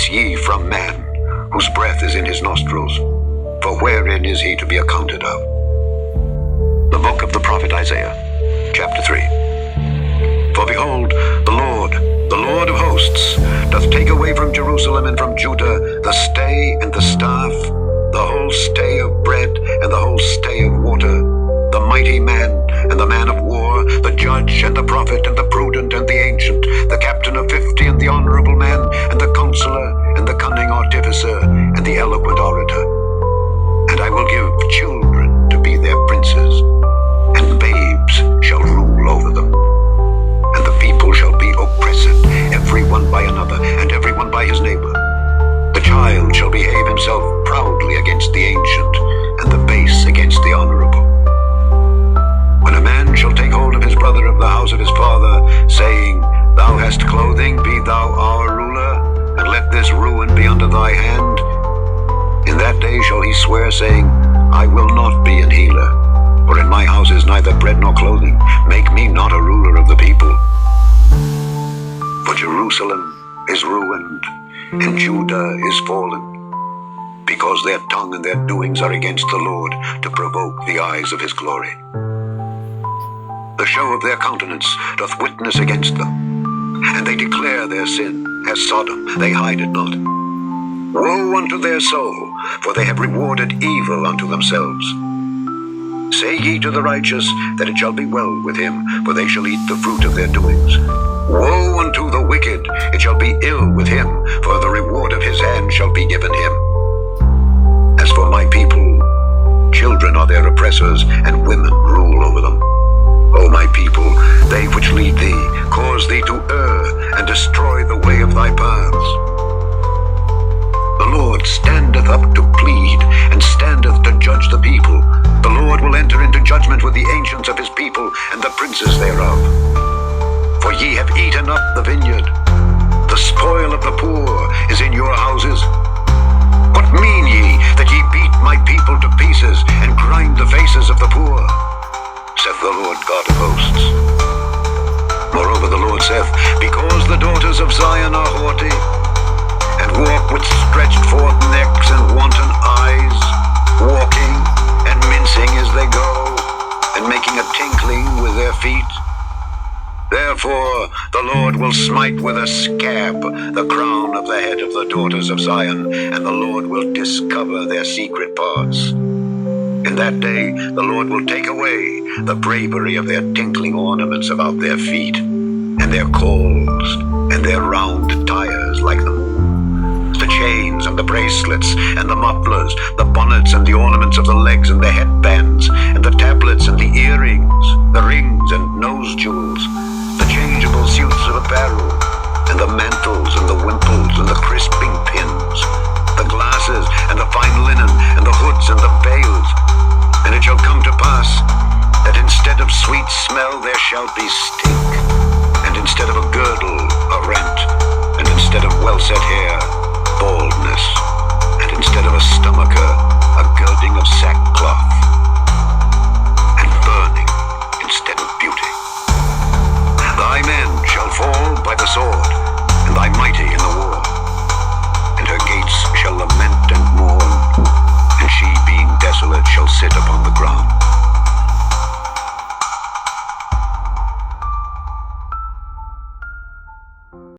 ye from man, whose breath is in his nostrils? For wherein is he to be accounted of? The book of the prophet Isaiah, chapter 3. For behold, the Lord of hosts, doth take away from Jerusalem and from Judah the stay and the staff, the whole stay of bread and the whole stay of water, the mighty man and the man of war, the judge and the prophet and the prudent and the ancient, the captain of 50 and the honorable man, and the counselor and the cunning artificer and the eloquent orator. And I will give children to be their princes, and babes shall rule over them. And the people shall be oppressed, every one by another, and every one by his neighbor. The child shall behave himself proudly against the ancient, and the base against the honorable. When a man shall take hold of his brother of the house of his father, saying, Thou hast clothing, be thou our ruler, and let this ruin be under thy hand. In that day shall he swear, saying, I will not be an healer, for in my house is neither bread nor clothing. Make me not a ruler of the people. For Jerusalem is ruined, and Judah is fallen, because their tongue and their doings are against the Lord, to provoke the eyes of his glory. The show of their countenance doth witness against them, and they declare their sin, as Sodom, they hide it not. Woe unto their soul, for they have rewarded evil unto themselves. Say ye to the righteous, that it shall be well with him, for they shall eat the fruit of their doings. Woe unto the wicked, it shall be ill with him, for the reward of his hand shall be given him. As for my people, children are their oppressors, and women rule over them. O my people, they which lead thee, cause thee to err, and destroy the way of thy paths. The Lord standeth up to plead, and standeth to judge the people. The Lord will enter into judgment with the ancients of his people, and the princes thereof. For ye have eaten up the vineyard. The spoil of the poor is in your houses. What mean ye, that ye beat my people to pieces, and grind the faces of the poor? Saith the Lord God of hosts. Moreover the Lord saith, Because the daughters of Zion are haughty, and walk with stretched forth necks and wanton eyes, walking and mincing as they go, and making a tinkling with their feet. Therefore the Lord will smite with a scab the crown of the head of the daughters of Zion, and the Lord will discover their secret parts. In that day the Lord will take away the bravery of their tinkling ornaments about their feet, and their calls, and their round tires like the moon, the chains and the bracelets, and the mufflers, the bonnets and the ornaments of the legs, and the headbands, and the tablets and the earrings, the rings and nose jewels, the changeable suits of apparel, and the mantles and the wimples and the crisping pins, the glasses and the fine linen, and the hoods and the veils. And it shall come to pass, that instead of sweet smell there shall be stink, and instead of a good